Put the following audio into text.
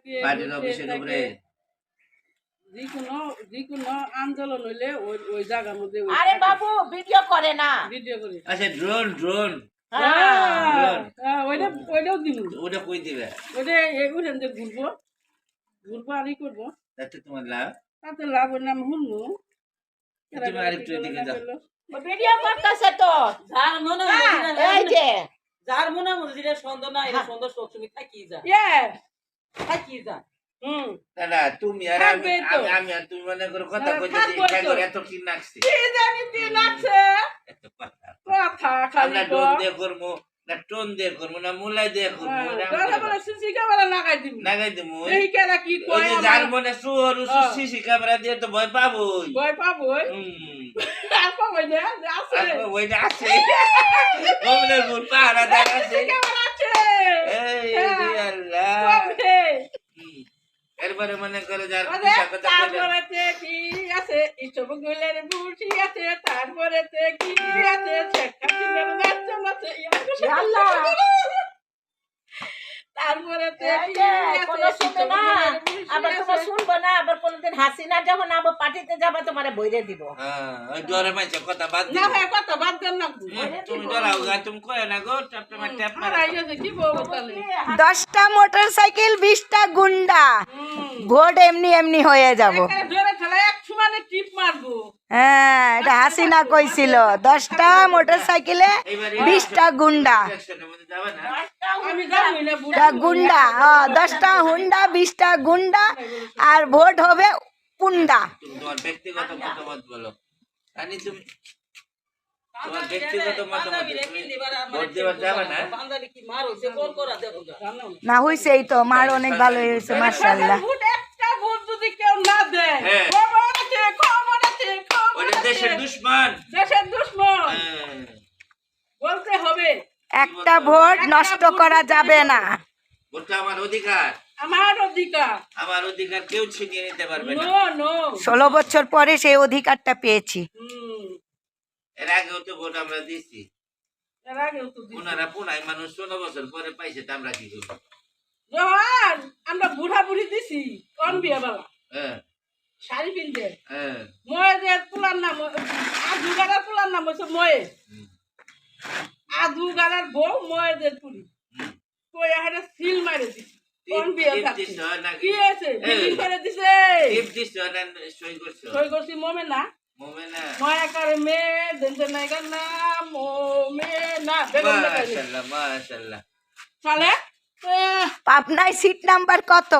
থাকে পার্টির অফিসের উপরে যে কোনো আন্দোলন হইলে ওই জায়গার মধ্যে আরে বাবু ভিডিও করে না। ভিডিও করি। আচ্ছা ড্রোন ওইটাও দিব। ওটা কই দিবে? ওইটা উঠেন যে ঘুরবো আর ই করবো, তাতে তোমার লাভ। তাতে লাভ হইলে আমি শুনবো। তুমি আরেকটু এদিকে যাও। ভিডিও করতেছে তো। যার মনে এই যে যার মনে যেটা সুন্দর না এটা সুন্দর সবসময় থাকি যায়, থাকি যায়। না তুমি আর থাকবে তো। আমি আর তুমি মনে করো কথা কইতে থাকবে তো। করে এত কি নাকছি কি জানি কি লাগছে এত কথা কথা খালি আমরা ডোন দিয়ে করবো না টোন দিয়ে করবো না মুলাই দিয়ে করবো সিসি ক্যামেরা লাগাই দিব। লাগাই দেবো। এই কেরা কি ওই কয় যে যার মনে সুর সিসি ক্যামেরা দিয়ে তো ভয় পাবোই। ভয় পাবোই। আর পাবোই না যে আছে ওইটা আছে ওমনের মুর পাহারা দেখা আছে ক্যামেরা আছে। এই আল্লাহ কবে এরপরে মনে করে যার ওরে কথা কইলে তারপরেতে কি আছে ইসব গুলের বুঝি আছে তারপরেতে কি আছে শেখাচিনের নাচন আছে আল্লাহ তারপরেতে এই কি যে আছে কোনো শুনবে না, আবার তোমার শুনবো না, আবার কোনদিন হাসিনা যখন আবার পার্টিতে যাবে তোমারে বইরে দিব। হ্যাঁ ওই ডরে মাইছে কথা বাদ না দিও ভাই কত বাদ দেন না তুমি ডরাও গা তুমি কয় না গো টপ টপ আর আইছে কি বলবো তাহলে 10টা মোটরসাইকেল 20টা গুন্ডা ভোট এমনি এমনি হয়ে যাব। ধরে ঠেলা এক সমানে টিপ মারবো। হ্যাঁ এটা হাসিনা কইছিল 10টা মোটরসাইকেলে 20টা গুন্ডা। যাবে না আমি জানি না তা গুন্ডা 10টা হুন্ডা 20টা গুন্ডা আর ভোট হবে পুন্ডা। তুমি তোমার ব্যক্তিগত মতামত বলো রানী তুমি তোমার ব্যক্তিগত মতামত তুমি ভোট দেওয়া যাবে না বান্দাবি কি মার হইছে কোন করা দেবো গা। না হইছে এই তো মার অনেক ভালো হয়েছে মাশাআল্লাহ। ভোট একটা ভোট যদি কেউ না দেয় হ্যাঁ। খবর আছে খবর আছে খবর ওটা আছে। দেশের দুশমন দেশের দুশমন হ্যাঁ। বলতে হবে একটা ভোট নষ্ট করা যাবে না। ভোটটা আমার অধিকার আমার অধিকার। আমার অধিকার কেউ ছিনিয়ে নিতে পারবে না নো নো 16 বছর পরে সেই অধিকারটা পেয়েছি। এর আগেও তো ভোট আমরা দিয়েছি এর আগেও তো দিছি। ওনারা পুনাই মানুষ 16 বছর পরে পাইছে তা আমরা কি করবো যখন আমরা বুড়া বুড়ি দিছি কোন বিয়ে বাবা হ্যাঁ শাড়ি পিনতে হ্যাঁ ময়েদের পুলার নাম আদুগারার পুলার নাম হচ্ছে ময়ে আদুগারার বউ ময়েদের পুরি কই একটা সিল মারে দিছি কোন বিয়ে থাকছে কি আছে বিক্রি করে দিছে সই করছি মোমে না মোমেনা ময়া করে মে দেনতে নাই না মোমে না বেগম লাগাই মাশাআল্লাহ মাশাআল্লাহ চলে পাবনায় সিট নাম্বার কত?